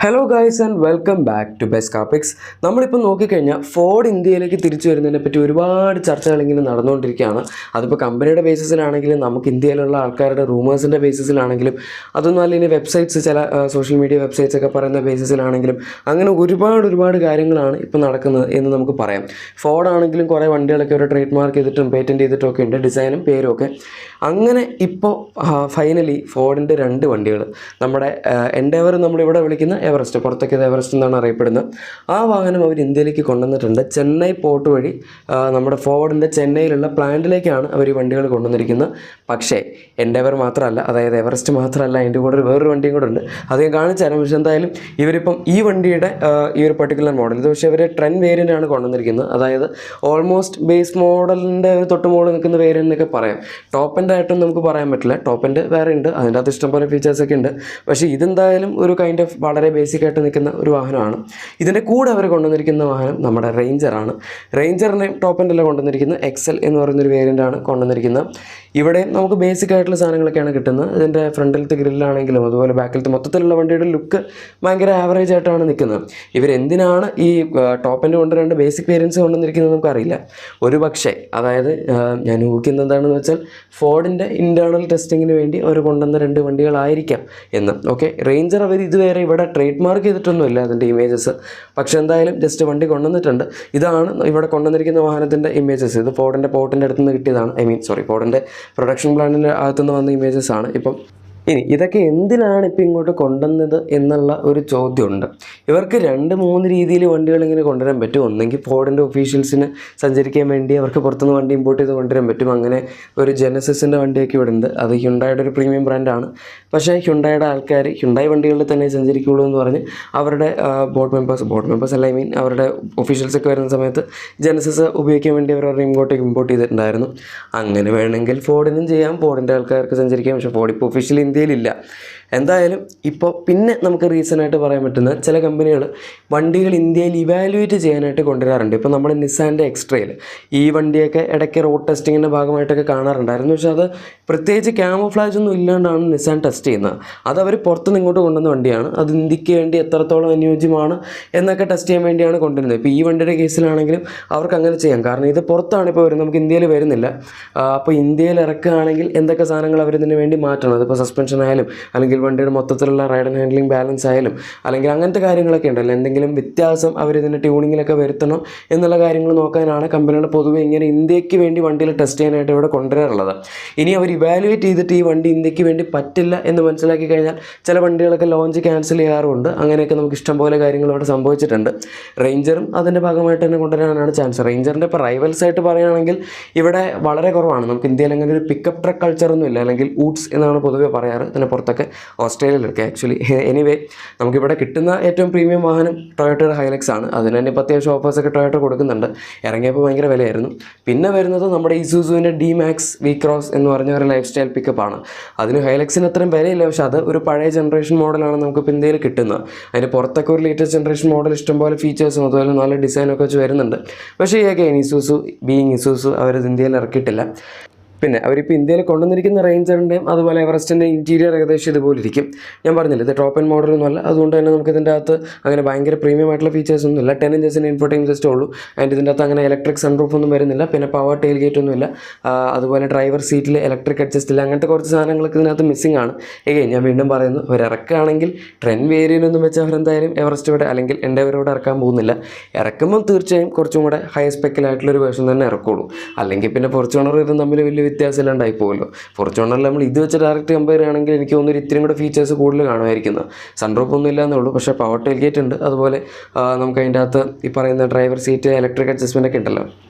Hello guys and welcome back to best കാപ്പിക്സ്. നമ്മളിപ്പോൾ നോക്കിക്കഴിഞ്ഞാൽ ഫോർഡ് ഇന്ത്യയിലേക്ക് തിരിച്ചു വരുന്നതിനെ പറ്റി ഒരുപാട് ചർച്ചകൾ ഇങ്ങനെ നടന്നുകൊണ്ടിരിക്കുകയാണ്. അതിപ്പോൾ കമ്പനിയുടെ ബേസിസിലാണെങ്കിലും നമുക്ക് ഇന്ത്യയിലുള്ള ആൾക്കാരുടെ റൂമേഴ്സിൻ്റെ ബേസിസിലാണെങ്കിലും അതൊന്നും അല്ലെങ്കിൽ വെബ്സൈറ്റ്സ് ചില സോഷ്യൽ മീഡിയ വെബ്സൈറ്റ്സ് ഒക്കെ പറയുന്ന ബേസിസിലാണെങ്കിലും അങ്ങനെ ഒരുപാട് കാര്യങ്ങളാണ് ഇപ്പോൾ നടക്കുന്നത് എന്ന് നമുക്ക് പറയാം. ഫോർഡ് ആണെങ്കിലും കുറേ വണ്ടികളൊക്കെ ഒരു ട്രേഡ് മാർക്ക് ചെയ്തിട്ടും പേറ്റൻറ്റ് ചെയ്തിട്ടും ഒക്കെ ഉണ്ട്, ഡിസൈനും പേരും ഒക്കെ. അങ്ങനെ ഇപ്പോൾ ഫൈനലി ഫോർഡിൻ്റെ 2 വണ്ടികൾ, നമ്മുടെ എൻഡേവർ നമ്മളിവിടെ വിളിക്കുന്ന എവറസ്റ്റ്, പുറത്തൊക്കെ എവറസ്റ്റ് എന്നാണ് അറിയപ്പെടുന്നത്, ആ വാഹനം അവർ ഇന്ത്യയിലേക്ക് കൊണ്ടുവന്നിട്ടുണ്ട്. ചെന്നൈ പോർട്ട് വഴി നമ്മുടെ ഫോർഡിൻ്റെ ചെന്നൈയിലുള്ള പ്ലാന്റിലേക്കാണ് അവർ ഈ വണ്ടികൾ കൊണ്ടുവന്നിരിക്കുന്നത്. പക്ഷേ എൻഡേവർ മാത്രമല്ല, അതായത് എവറസ്റ്റ് മാത്രമല്ല, അതിൻ്റെ കൂടെ വേറൊരു വണ്ടിയും കൂടെ ഉണ്ട്. അത് ഞാൻ കാണിച്ചു തരാം. പക്ഷേ എന്തായാലും ഇവരിപ്പം ഈ വണ്ടിയുടെ ഈ ഒരു പർട്ടിക്കുലർ മോഡൽ, ഇത് പക്ഷേ അവർ ട്രെൻഡ് വേരിയൻ്റാണ് കൊണ്ടുവന്നിരിക്കുന്നത്. അതായത് ഓൾമോസ്റ്റ് ബേസ് മോഡലിൻ്റെ ഒരു തൊട്ട് മുകളിൽ നിൽക്കുന്ന വേരിയൻ്റ് എന്നൊക്കെ പറയാം. ടോപ്പ് എൻഡ് ആയിട്ടൊന്നും നമുക്ക് പറയാൻ പറ്റില്ല, ടോപ്പ് എൻഡ് വേറെ ഉണ്ട്, അതിൻ്റെ അകത്ത് ഇഷ്ടംപോലെ ഫീച്ചേഴ്സൊക്കെ ഉണ്ട്. പക്ഷേ ഇതെന്തായാലും ഒരു കൈൻഡ് ഓഫ് വളരെ ബേസിക്കായിട്ട് നിൽക്കുന്ന ഒരു വാഹനമാണ്. ഇതിൻ്റെ കൂടെ അവർ കൊണ്ടുവന്നിരിക്കുന്ന വാഹനം നമ്മുടെ റേഞ്ചറാണ്. റേഞ്ചറിനെ ടോപ്പ് എൻഡല്ല കൊണ്ടുവന്നിരിക്കുന്നത്, എക്സൽ എന്ന് പറയുന്നൊരു വേരിയൻ്റാണ് കൊണ്ടുവന്നിരിക്കുന്നത്. ഇവിടെ നമുക്ക് ബേസിക് ആയിട്ടുള്ള സാധനങ്ങളൊക്കെയാണ് കിട്ടുന്നത്. ഇതിൻ്റെ ഫ്രണ്ടിലത്തെ ഗ്രില്ലാണെങ്കിലും അതുപോലെ ബാക്കിലത്തെ മൊത്തത്തിലുള്ള വണ്ടിയുടെ ലുക്ക് ഭയങ്കര ആവറേജ് ആയിട്ടാണ് നിൽക്കുന്നത്. ഇവരെന്തിനാണ് ഈ ടോപ്പ് എൻഡ് കൊണ്ട് ബേസിക് വേരിയൻസ് കൊണ്ടുവന്നിരിക്കുന്നത് നമുക്കറിയില്ല. ഒരു പക്ഷേ, അതായത് ഞാൻ ഊഹിക്കുന്നത് എന്താണെന്ന് വെച്ചാൽ ഫോർഡിൻ്റെ ഇൻറ്റേർണൽ ടെസ്റ്റിങ്ങിന് വേണ്ടി അവർ കൊണ്ടുവന്ന 2 വണ്ടികളായിരിക്കാം എന്ന്. ഓക്കെ, റേഞ്ചർ അവർ ഇതുവരെ ഇവിടെ ട്രേഡ് മാർക്ക് ചെയ്തിട്ടൊന്നുമില്ല അതിൻ്റെ ഇമേജസ്. പക്ഷേ എന്തായാലും ജസ്റ്റ് വണ്ടി കൊണ്ടുവന്നിട്ടുണ്ട്. ഇതാണ് ഇവിടെ കൊണ്ടുവന്നിരിക്കുന്ന വാഹനത്തിൻ്റെ ഇമേജസ്. ഇത് ഫോർഡിൻ്റെ പോർട്ടിൻ്റെ അടുത്തുനിന്ന് കിട്ടിയതാണ്. ഫോർഡിൻ്റെ പ്രൊഡക്ഷൻ പ്ലാനിൻ്റെ അകത്തുനിന്ന് വന്ന ഇമേജസ് ആണ്. ഇപ്പം ഇനി ഇതൊക്കെ എന്തിനാണ് ഇപ്പോൾ ഇങ്ങോട്ട് കൊണ്ടുവന്നത് എന്നുള്ള ഒരു ചോദ്യമുണ്ട്. ഇവർക്ക് 2-3 രീതിയിൽ വണ്ടികൾ ഇങ്ങനെ കൊണ്ടുവരാൻ പറ്റും. ഒന്നെങ്കിൽ ഫോർഡിൻ്റെ ഒഫീഷ്യൽസിന് സഞ്ചരിക്കാൻ വേണ്ടി അവർക്ക് പുറത്തുനിന്ന് വണ്ടി ഇമ്പോർട്ട് ചെയ്ത് കൊണ്ടുവരാൻ പറ്റും. അങ്ങനെ ഒരു ജെനസിസിൻ്റെ വണ്ടിയൊക്കെ ഇവിടെ ഉണ്ട്. അത് ഹ്യുണ്ടായുടെ ഒരു പ്രീമിയം ബ്രാൻഡാണ്. പക്ഷേ ഹ്യുണ്ടായുടെ ആൾക്കാർ ഹ്യുണ്ടായി വണ്ടികളിൽ തന്നെ സഞ്ചരിക്കുള്ളൂ എന്ന് പറഞ്ഞ് അവരുടെ ബോർഡ് മെമ്പേഴ്സ് അല്ല, അവരുടെ ഒഫീഷ്യൽസൊക്കെ വരുന്ന സമയത്ത് ജെനസിസ് ഉപയോഗിക്കാൻ വേണ്ടി അവർ ഇങ്ങോട്ടേക്ക് ഇമ്പോർട്ട് ചെയ്തിട്ടുണ്ടായിരുന്നു. അങ്ങനെ വേണമെങ്കിൽ ഫോർഡിനും ചെയ്യാം, ഫോർഡിൻ്റെ ആൾക്കാർക്ക് സഞ്ചരിക്കാം. പക്ഷേ ഫോർഡ് ഇപ്പോൾ ഒഫീഷ്യലി ഇന്ത്യയിലില്ല. എന്തായാലും ഇപ്പോൾ പിന്നെ നമുക്ക് റീസണായിട്ട് പറയാൻ പറ്റുന്ന ചില കമ്പനികൾ വണ്ടികൾ ഇന്ത്യയിൽ ഇവാലുവേറ്റ് ചെയ്യാനായിട്ട് കൊണ്ടുവരാറുണ്ട്. ഇപ്പോൾ നമ്മുടെ നിസാൻ്റെ എക്സ്ട്രയിൽ ഈ വണ്ടിയൊക്കെ ഇടയ്ക്ക് റോഡ് ടെസ്റ്റിങ്ങിൻ്റെ ഭാഗമായിട്ടൊക്കെ കാണാറുണ്ടായിരുന്നു. പക്ഷേ അത് പ്രത്യേകിച്ച് ക്യാമോഫ്ലാജ് ഒന്നും ഇല്ലാണ്ടാണ് നിസാൻ ടെസ്റ്റ് ചെയ്യുന്നത്. അത് അവർ പുറത്തുനിന്ന് ഇങ്ങോട്ട് കൊണ്ടുവന്ന വണ്ടിയാണ്. അത് ഇന്ത്യക്ക് വേണ്ടി എത്രത്തോളം അനുയോജ്യമാണ് എന്നൊക്കെ ടെസ്റ്റ് ചെയ്യാൻ വേണ്ടിയാണ് കൊണ്ടുവരുന്നത്. ഇപ്പോൾ ഈ വണ്ടിയുടെ കേസിലാണെങ്കിലും അവർക്ക് അങ്ങനെ ചെയ്യാം. കാരണം ഇത് പുറത്താണ് ഇപ്പോൾ വരുന്നത്, നമുക്ക് ഇന്ത്യയിൽ വരുന്നില്ല. അപ്പോൾ ഇന്ത്യയിൽ ഇറക്കുകയാണെങ്കിൽ എന്തൊക്കെ സാധനങ്ങൾ അവർ ഇതിന് വേണ്ടി മാറ്റണം. അതിപ്പോൾ സസ്പെൻഷൻ ആയാലും അല്ലെങ്കിൽ വണ്ടിയുടെ മൊത്തത്തിലുള്ള റൈഡ് ആൻഡ് ഹാൻഡ്ലിംഗ് ബാലൻസ് ആയാലും അല്ലെങ്കിൽ അങ്ങനത്തെ കാര്യങ്ങളൊക്കെ ഉണ്ടല്ലോ, എന്തെങ്കിലും വ്യത്യാസം അവരിതിൻ്റെ ട്യൂണിങ്ങിലൊക്കെ വരുത്തണം എന്നുള്ള കാര്യങ്ങൾ നോക്കാനാണ് കമ്പനികൾ പൊതുവെ ഇങ്ങനെ ഇന്ത്യക്ക് വേണ്ടി വണ്ടിയിൽ ടെസ്റ്റ് ചെയ്യാനായിട്ട് ഇവിടെ കൊണ്ടുവരാറുള്ളത്. ഇനി അവർ ഇവാലുവേറ്റ് ചെയ്തിട്ട് ഈ വണ്ടി ഇന്ത്യക്ക് വേണ്ടി പറ്റില്ല എന്ന് മനസ്സിലാക്കി കഴിഞ്ഞാൽ ചില വണ്ടികളൊക്കെ ലോഞ്ച് ക്യാൻസൽ ചെയ്യാറുണ്ട്. അങ്ങനെയൊക്കെ നമുക്ക് ഇഷ്ടംപോലെ കാര്യങ്ങൾ ഇവിടെ സംഭവിച്ചിട്ടുണ്ട്. റേഞ്ചറും അതിൻ്റെ ഭാഗമായിട്ട് തന്നെ കൊണ്ടുവരാനാണ് ചാൻസ്. റേഞ്ചറിൻ്റെ ഇപ്പോൾ റൈവൽസ് ആയിട്ട് പറയുകയാണെങ്കിൽ ഇവിടെ വളരെ കുറവാണ്. നമുക്ക് ഇന്ത്യയിൽ അങ്ങനെ ഒരു പിക്കപ്പ് ട്രക്ക് കൾച്ചറൊന്നും ഇല്ല, അല്ലെങ്കിൽ ഊട്ട്സ് എന്നാണ് പൊതുവെ പറയാറ്. ഇതിന് പുറത്തൊക്കെ ഓസ്ട്രേലിയയിലൊക്കെ ആക്ച്വലി. എനിവേ, നമുക്കിവിടെ കിട്ടുന്ന ഏറ്റവും പ്രീമിയം വാഹനം ടൊയോട്ടയുടെ ഹൈലക്സ് ആണ്. അതിന് തന്നെ ഇപ്പോൾ അത്യാവശ്യം ഓഫേഴ്സൊക്കെ ടൊയോട്ട കൊടുക്കുന്നുണ്ട്. ഇറങ്ങിയപ്പോൾ ഭയങ്കര വിലയായിരുന്നു. പിന്നെ വരുന്നത് നമ്മുടെ ഇസൂസുവിൻ്റെ D-Max V-Cross എന്ന് പറഞ്ഞ ഒരു ലൈഫ് സ്റ്റൈൽ പിക്കപ്പാണ്. അതിന് ഹൈലക്സിന് അത്രയും വിലയില്ല, പക്ഷേ അത് ഒരു പഴയ ജനറേഷൻ മോഡലാണ് നമുക്കിപ്പോൾ ഇന്ത്യയിൽ കിട്ടുന്നത്. അതിന് പുറത്തൊക്കെ ഒരു ലേറ്റസ്റ്റ് ജനറേഷൻ മോഡൽ ഇഷ്ടംപോലെ ഫീച്ചേഴ്സും അതുപോലെ നല്ല ഡിസൈനൊക്കെ വെച്ച് വരുന്നുണ്ട്. പക്ഷേ ഇസൂസു ഇസൂസു അവരത് ഇന്ത്യയിൽ ഇറക്കിയിട്ടില്ല. പിന്നെ അവരിപ്പോൾ ഇന്ത്യയിൽ കൊണ്ടുവന്നിരിക്കുന്ന റേഞ്ചറിൻ്റെയും അതുപോലെ എവറസ്റ്റിൻ്റെ ഇൻറ്റീരിയർ ഏകദേശം ഇതുപോലെ ഇരിക്കും. ഞാൻ പറഞ്ഞില്ല, ഇത് ടോപ്പ് എൻഡ് മോഡലൊന്നും അല്ല. അതുകൊണ്ട് തന്നെ നമുക്ക് ഇതിൻ്റെ അകത്ത് അങ്ങനെ ഭയങ്കര പ്രീമിയം ആയിട്ടുള്ള ഫീച്ചേഴ്സ് ഒന്നും ഇല്ല. 10 ഇഞ്ചസിൻ്റെ ഇൻഫോർടൈൻമെൻറ്റ് സിസ്റ്റം ഉള്ളൂ. ആൻഡ് ഇതിൻ്റെ അകത്ത് അങ്ങനെ ഇലക്ട്രിക് സൺറൂഫ് ഒന്നും വരുന്നില്ല. പിന്നെ പവർ ടെയിൽ ഗേറ്റ് ഒന്നുമില്ല. അതുപോലെ ഡ്രൈവർ സീറ്റിൽ ഇലക്ട്രിക് അഡ്ജസ്റ്റ് ഇല്ല. അങ്ങനത്തെ കുറച്ച് സാധനങ്ങളൊക്കെ ഇതിനകത്ത് മിസ്സിംഗ് ആണ്. ഞാൻ വീണ്ടും പറയുന്നു, അവർ ഇറക്കുകയാണെങ്കിൽ ട്രെൻഡ് വേരിയൻ്റൊന്നും വെച്ച് അവരെന്തായാലും എവറസ്റ്റ് ഇവിടെ അല്ലെങ്കിൽ എൻഡേവറോടെ ഇറക്കാൻ പോകുന്നില്ല. ഇറക്കുമ്പോൾ തീർച്ചയായും കുറച്ചും കൂടെ ഹൈ സ്പെക്കിലായിട്ടുള്ളൊരു വേർഷൻ തന്നെ ഇറക്കുള്ളൂ. അല്ലെങ്കിൽ പിന്നെ ഫോർച്യൂണർ ഇതും തമ്മിൽ വലിയ വ്യത്യാസം ഇല്ലാണ്ടായി പോകുമല്ലോ. ഫോർച്യൂണറിൽ നമ്മൾ ഇത് വെച്ച് ഡയറക്റ്റ് കമ്പയർ ചെയ്യുകയാണെങ്കിൽ എനിക്ക് തോന്നുന്നു ഇത്രയും കൂടെ ഫീച്ചേഴ്സ് കൂടുതൽ കാണുമായിരിക്കുന്നത്. സൺറൂഫ് ഒന്നും ഇല്ല എന്നുള്ളൂ, പക്ഷേ പവർ ടെയിൽ ഗേറ്റ് ഉണ്ട്. അതുപോലെ നമുക്ക് അതിൻ്റെ അകത്ത് ഈ പറയുന്ന ഡ്രൈവർ സീറ്റ് ഇലക്ട്രിക് അഡ്ജസ്റ്റ്മെൻ്റ് ഒക്കെ ഉണ്ടല്ലോ.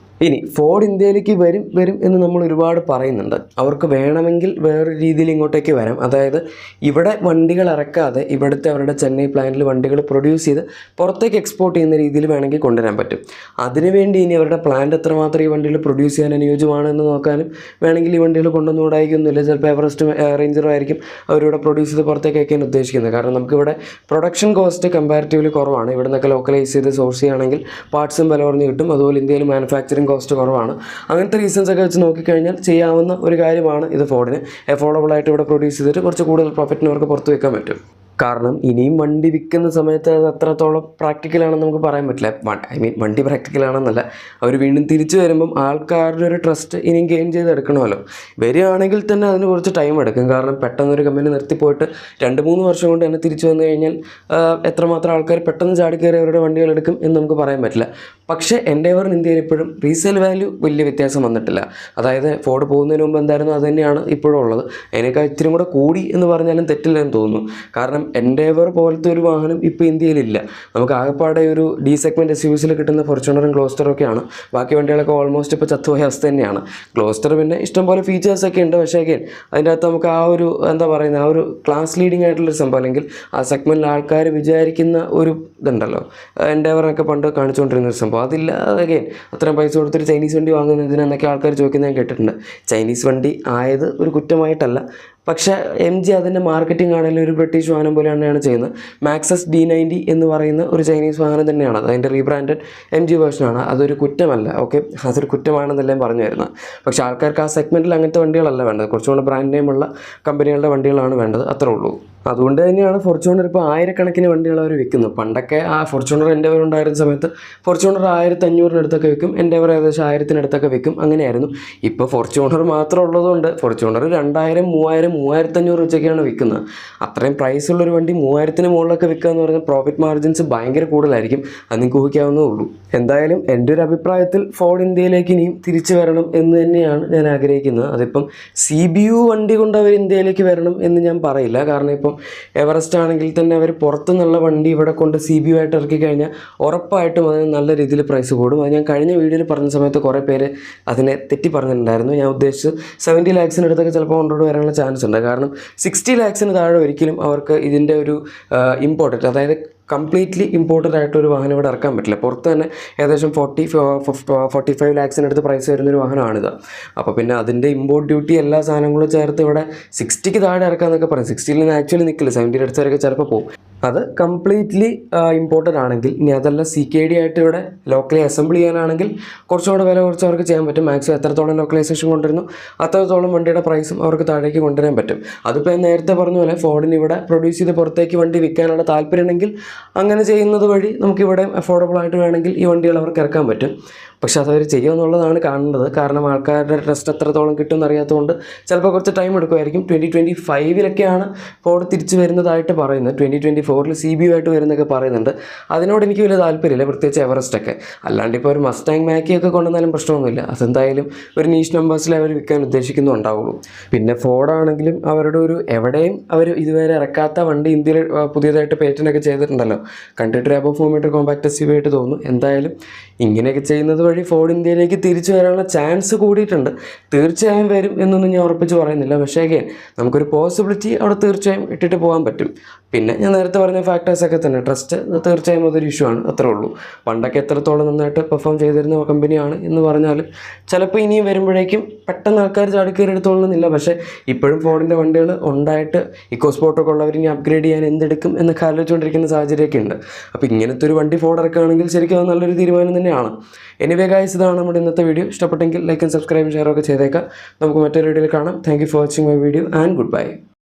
ഇനി ഫോർഡ് ഇന്ത്യയിലേക്ക് വരും എന്ന് നമ്മൾ ഒരുപാട് പറയുന്നുണ്ട്. അവർക്ക് വേണമെങ്കിൽ വേറൊരു രീതിയിൽ ഇങ്ങോട്ടേക്ക് വരാം. അതായത് ഇവിടെ വണ്ടികൾ ഇറക്കാതെ ഇവിടുത്തെ അവരുടെ ചെന്നൈ പ്ലാന്റിൽ വണ്ടികൾ പ്രൊഡ്യൂസ് ചെയ്ത് പുറത്തേക്ക് എക്സ്പോർട്ട് ചെയ്യുന്ന രീതിയിൽ വേണമെങ്കിൽ കൊണ്ടുവരാൻ പറ്റും. അതിനുവേണ്ടി ഇനി അവരുടെ പ്ലാന്റ് എത്രമാത്രം ഈ വണ്ടികൾ പ്രൊഡ്യൂസ് ചെയ്യാൻ അനുയോജ്യമാണെന്ന് നോക്കാനും വേണമെങ്കിൽ ഈ വണ്ടികൾ കൊണ്ടുവന്നുകൂടായിരിക്കുന്നില്ല. ചിലപ്പോൾ എവറസ്റ്റ് റേഞ്ചറും ആയിരിക്കും അവരിവിടെ പ്രൊഡ്യൂസ് ചെയ്ത് പുറത്തേക്ക് അയക്കാൻ ഉദ്ദേശിക്കുന്നത്. കാരണം നമുക്കിവിടെ പ്രൊഡക്ഷൻ കോസ്റ്റ് കമ്പാരിറ്റീവ്ലി കുറവാണ്. ഇവിടെ നിന്നൊക്കെ ലോക്കലൈസ് ചെയ്ത് സോഴ്സ് ചെയ്യുകയാണെങ്കിൽ പാർട്സും വില കുറഞ്ഞ് കിട്ടും. അതുപോലെ ഇന്ത്യയിൽ മാനുഫാക്ചറിങ് കോസ്റ്റ് കുറവാണ്. അങ്ങനത്തെ റീസൺസൊക്കെ വെച്ച് നോക്കിക്കഴിഞ്ഞാൽ ചെയ്യാവുന്ന ഒരു കാര്യമാണ് ഇത്. ഫോർഡിന് അഫോർഡബിൾ ആയിട്ട് ഇവിടെ പ്രൊഡ്യൂസ് ചെയ്തിട്ട് കുറച്ച് കൂടുതൽ പ്രോഫിറ്റിന് അവർക്ക് പുറത്ത് വയ്ക്കാൻ പറ്റും. കാരണം ഇനിയും വണ്ടി വിൽക്കുന്ന സമയത്ത് അത് അത്രത്തോളം പ്രാക്ടിക്കലാണെന്ന് നമുക്ക് പറയാൻ പറ്റില്ല. വണ്ടി പ്രാക്ടിക്കലാണെന്നല്ല, അവർ വീണ്ടും തിരിച്ചു വരുമ്പം ആൾക്കാരുടെ ഒരു ട്രസ്റ്റ് ഇനിയും ഗെയിൻ ചെയ്തെടുക്കണമല്ലോ. വരികയാണെങ്കിൽ തന്നെ അതിന് കുറച്ച് ടൈം എടുക്കും. കാരണം പെട്ടെന്നൊരു കമ്പനി നിർത്തിപ്പോയിട്ട് 2-3 വർഷം കൊണ്ട് തന്നെ തിരിച്ചു വന്നു കഴിഞ്ഞാൽ എത്രമാത്രം ആൾക്കാർ പെട്ടെന്ന് ചാടിക്കയറി അവരുടെ വണ്ടികൾ എടുക്കും എന്ന് നമുക്ക് പറയാൻ പറ്റില്ല. പക്ഷേ എൻഡേവർ ഇന്ത്യയിൽ ഇപ്പോഴും റീസെയിൽ വാല്യൂ വലിയ വ്യത്യാസം വന്നിട്ടില്ല. അതായത് ഫോർഡ് പോകുന്നതിന് മുമ്പ് എന്തായിരുന്നു അത് തന്നെയാണ് ഇപ്പോഴും ഉള്ളത്. അതിനേക്കാൾ ഇത്തിരി കൂടെ കൂടി എന്ന് പറഞ്ഞാലും തെറ്റില്ലെന്ന് തോന്നുന്നു. കാരണം എൻഡേവർ പോലത്തെ ഒരു വാഹനം ഇപ്പോൾ ഇന്ത്യയിലില്ല. നമുക്ക് ആകെപ്പാടെ ഒരു ഡി സെഗ്മെൻറ്റ് SUVസിൽ കിട്ടുന്ന ഫോർച്യൂണറും ഗ്ലോസ്റ്ററും ഒക്കെയാണ്. ബാക്കി വണ്ടികളൊക്കെ ഓൾമോസ്റ്റ് ഇപ്പോൾ ചത്തുപോയ അവസ്ഥ തന്നെയാണ്. ഗ്ലോസ്റ്റർ പിന്നെ ഇഷ്ടംപോലെ ഫീച്ചേഴ്സൊക്കെ ഉണ്ട്. പക്ഷേ അഗൈൻ അതിൻ്റെ അകത്ത് നമുക്ക് ആ ഒരു എന്താ പറയുന്നത്, ആ ഒരു ക്ലാസ് ലീഡിങ് ആയിട്ടുള്ളൊരു സംഭവം, അല്ലെങ്കിൽ ആ സെഗ്മെൻറ്റിൽ ആൾക്കാർ വിചാരിക്കുന്ന ഒരു ഇതുണ്ടല്ലോ, എൻഡേവറിനൊക്കെ പണ്ട് കാണിച്ചുകൊണ്ടിരുന്നൊരു സംഭവം അതില്ല. അഗൈൻ അത്രയും പൈസ കൊടുത്തൊരു ചൈനീസ് വണ്ടി വാങ്ങുന്നതിനെന്നൊക്കെ ആൾക്കാർ ചോദിക്കുന്നത് ഞാൻ കേട്ടിട്ടുണ്ട്. ചൈനീസ് വണ്ടി ആയത് ഒരു കുറ്റമായിട്ടല്ല, പക്ഷേ MG അതിൻ്റെ മാർക്കറ്റിംഗ് ആണെങ്കിലും ഒരു ബ്രിട്ടീഷ് വാഹനം പോലെ തന്നെയാണ് ചെയ്യുന്നത്. മാക്സസ് D90 എന്ന് പറയുന്ന ഒരു ചൈനീസ് വാഹനം തന്നെയാണ്. അതിൻ്റെ റീബ്രാൻഡഡ് MG വേർഷനാണ്. അതൊരു കുറ്റമല്ല, ഓക്കെ, അതൊരു കുറ്റമാണെന്നെല്ലാം പറഞ്ഞു വരുന്നത്. പക്ഷേ ആൾക്കാർക്ക് ആ സെഗ്മെൻറ്റിൽ അങ്ങനത്തെ വണ്ടികളല്ല വേണ്ടത്. കുറച്ചുകൂടെ ബ്രാൻഡ് നെയിമുള്ള കമ്പനികളുടെ വണ്ടികളാണ് വേണ്ടത്, അത്രേ ഉള്ളൂ. അതുകൊണ്ട് തന്നെയാണ് ഫോർച്യൂണർ ഇപ്പോൾ ആയിരക്കണക്കിന് വണ്ടികൾ അവർ വിൽക്കുന്നത്. പണ്ടൊക്കെ ആ ഫോർച്യൂണർ എൻഡേവർ ഉണ്ടായിരുന്ന സമയത്ത് ഫോർച്യൂണർ 1500-അടുത്തൊക്കെ വിൽക്കും, എൻഡേവർ ഏകദേശം 1000-അടുത്തൊക്കെ വിൽക്കും, അങ്ങനെയായിരുന്നു. ഇപ്പോൾ ഫോർച്യൂണർ മാത്രം ഉള്ളതുകൊണ്ട് ഫോർച്യൂണർ 2000, 3000, 3500 വെച്ചൊക്കെയാണ് വിൽക്കുന്നത്. അത്രയും പ്രൈസുള്ളൊരു വണ്ടി 3000-ന് മുകളിലൊക്കെ വിൽക്കുക എന്ന് പറഞ്ഞാൽ പ്രോഫിറ്റ് മാർജിൻസ് ഭയങ്കര കൂടുതലായിരിക്കും. അത് നിങ്ങൾക്ക് ഊഹിക്കാവുന്നേ ഉള്ളൂ. എന്തായാലും എൻ്റെ ഒരു അഭിപ്രായത്തിൽ ഫോർഡ് ഇന്ത്യയിലേക്ക് ഇനിയും തിരിച്ചു വരണം എന്ന് തന്നെയാണ് ഞാൻ ആഗ്രഹിക്കുന്നത്. അതിപ്പം CBU വണ്ടി കൊണ്ട് അവർ ഇന്ത്യയിലേക്ക് വരണം എന്ന് ഞാൻ പറയില്ല. കാരണം ഇപ്പം എവറസ്റ്റ് ആണെങ്കിൽ തന്നെ അവർ പുറത്തുനിന്നുള്ള വണ്ടി ഇവിടെ കൊണ്ട് CBU ആയിട്ട് ഇറക്കി കഴിഞ്ഞാൽ ഉറപ്പായിട്ടും അതിന് നല്ല രീതിയിൽ പ്രൈസ് കൂടും. അത് ഞാൻ കഴിഞ്ഞ വീഡിയോയിൽ പറഞ്ഞ സമയത്ത് കുറേ പേര് അതിനെ തെറ്റി പറഞ്ഞിട്ടുണ്ടായിരുന്നു. ഞാൻ ഉദ്ദേശിച്ചത് 70 lakhs-നടുത്തൊക്കെ ചിലപ്പോൾ കൊണ്ടുകൊണ്ട് വരാനുള്ള ചാൻസ് ഉണ്ട്. കാരണം 60 lakhs-ന് താഴെ ഒരിക്കലും അവർക്ക് ഇതിൻ്റെ ഒരു ഇമ്പോർട്ടൻറ്റ്, അതായത് കംപ്ലീറ്റ്ലി ഇമ്പോർട്ടൻ്റ് ആയിട്ടൊരു വാഹനം ഇവിടെ ഇറക്കാൻ പറ്റില്ല. പുറത്ത് തന്നെ ഏകദേശം 45 lakhs-നടുത്ത് പ്രൈസ് വരുന്നൊരു വാഹനമാണിത്. അപ്പോൾ പിന്നെ അതിൻ്റെ ഇമ്പോർട്ട് ഡ്യൂട്ടി എല്ലാ സാധനങ്ങളും ചേർത്ത് ഇവിടെ 60-ക്ക് താഴെ ഇറക്കാമെന്നൊക്കെ പറയും. 60-ൽ ആക്ച്വലി നിൽക്കില്ല, 70 അടുത്ത് വരെയൊക്കെ ചിലപ്പോൾ പോകും. അത് കംപ്ലീറ്റ്ലി ഇമ്പോർട്ടൻ്റ് ആണെങ്കിൽ. ഇനി അതല്ല CKD ആയിട്ട് ഇവിടെ ലോക്കലി അസംബിൾ ചെയ്യാനാണെങ്കിൽ കുറച്ചുകൂടെ വില കുറച്ച് അവർക്ക് ചെയ്യാൻ പറ്റും. മാക്സിമം എത്രത്തോളം ലോക്കലൈസേഷൻ കൊണ്ടുവരുന്നു അത്രത്തോളം വണ്ടിയുടെ പ്രൈസും അവർക്ക് താഴേക്ക് കൊണ്ടുവരാൻ പറ്റും. അതിപ്പോൾ ഞാൻ നേരത്തെ പറഞ്ഞ പോലെ ഫോർഡിന് ഇവിടെ പ്രൊഡ്യൂസ് ചെയ്ത് പുറത്തേക്ക് വണ്ടി വിൽക്കാനുള്ള താല്പര്യം ഉണ്ടെങ്കിൽ അങ്ങനെ ചെയ്യുന്നത് വഴി നമുക്കിവിടെ അഫോർഡബിൾ ആയിട്ട് വേണമെങ്കിൽ ഈ വണ്ടികൾ അവർക്ക് ഇറക്കാൻ പറ്റും. പക്ഷെ അതവർ ചെയ്യുമെന്നുള്ളതാണ് കാണേണ്ടത്. കാരണം ആൾക്കാരുടെ ട്രസ്റ്റ് എത്രത്തോളം കിട്ടുമെന്ന് അറിയാത്തതുകൊണ്ട് ചിലപ്പോൾ കുറച്ച് ടൈം എടുക്കുമായിരിക്കും. 2025-ലൊക്കെയാണ് ഫോർഡ് തിരിച്ചു വരുന്നതായിട്ട് പറയുന്നത്. 2024-ൽ CBU ആയിട്ട് വരുന്നതൊക്കെ പറയുന്നുണ്ട്. അതിനോട് എനിക്ക് വലിയ താല്പര്യമില്ല, പ്രത്യേകിച്ച് എവറസ്റ്റൊക്കെ. അല്ലാണ്ട് ഇപ്പോൾ ഒരു മസ്റ്റാങ് മാക്കിയൊക്കെ കൊണ്ടുവന്നാലും പ്രശ്നമൊന്നുമില്ല. അതെന്തായാലും ഒരു നീഷ് നമ്പേഴ്സിൽ അവർ വിൽക്കാൻ ഉദ്ദേശിക്കുന്നുണ്ടാവുള്ളൂ. പിന്നെ ഫോർഡാണെങ്കിലും അവരുടെ ഒരു എവിടെയും അവർ ഇതുവരെ ഇറക്കാത്ത വണ്ടി ഇന്ത്യയിൽ പുതിയതായിട്ട് പേറ്റൻ്റൊക്കെ ചെയ്തിട്ടുണ്ടല്ലോ. കണ്ടിട്ട് ഒരു അബവ് 4 മീറ്റർ കോമ്പാക്ട് SUV ആയിട്ട് തോന്നുന്നു. എന്തായാലും ഇങ്ങനെയൊക്കെ ചെയ്യുന്നത് വഴി ഫോർഡ് ഇന്ത്യയിലേക്ക് തിരിച്ചു വരാനുള്ള ചാൻസ് കൂടിയിട്ടുണ്ട്. തീർച്ചയായും വരും എന്നൊന്നും ഞാൻ ഉറപ്പിച്ച് പറയുന്നില്ല. പക്ഷേ അഗൈൻ നമുക്കൊരു പോസിബിലിറ്റി അവിടെ തീർച്ചയായും ഇട്ടിട്ട് പോകാൻ പറ്റും. പിന്നെ ഞാൻ നേരത്തെ പറഞ്ഞ ഫാക്ടേഴ്സൊക്കെ തന്നെ, ട്രസ്റ്റ് തീർച്ചയായും അതൊരു ഇഷ്യൂ ആണ്, അത്രേ ഉള്ളൂ. പണ്ടൊക്കെ എത്രത്തോളം നന്നായിട്ട് പെർഫോം ചെയ്തിരുന്ന കമ്പനിയാണ് എന്ന് പറഞ്ഞാലും ചിലപ്പോൾ ഇനിയും വരുമ്പോഴേക്കും പെട്ടെന്ന് ആൾക്കാർ ചാടിക്കയറി എടുത്തോളുന്നില്ല. പക്ഷേ ഇപ്പോഴും ഫോർഡിൻ്റെ വണ്ടികൾ ഉണ്ടായിട്ട് ഇക്കോസ്പോർട്ടൊക്കെ ഉള്ളവർ ഇനി അപ്ഗ്രേഡ് ചെയ്യാൻ എന്തെടുക്കും എന്നൊക്കെ ആലോചിച്ചുകൊണ്ടിരിക്കുന്ന സാഹചര്യമൊക്കെ ഉണ്ട്. അപ്പോൾ ഇങ്ങനത്തെ ഒരു വണ്ടി ഫോർഡ് ഇറക്കുകയാണെങ്കിൽ ശരിക്കും അത് നല്ലൊരു തീരുമാനം തന്നെയാണ്. എനിവേ ഗൈസ്, ഇതാണ് നമ്മുടെ ഇന്നത്തെ വീഡിയോ. ഇഷ്ടപ്പെട്ടെങ്കിൽ ലൈക്ക് ആൻഡ് സബ്സ്ക്രൈബ് ഷെയർ ഒക്കെ ചെയ്തേക്കാം. നമുക്ക് മറ്റൊരു വീഡിയോയിൽ കാണാം. Thank you for watching my video and good bye.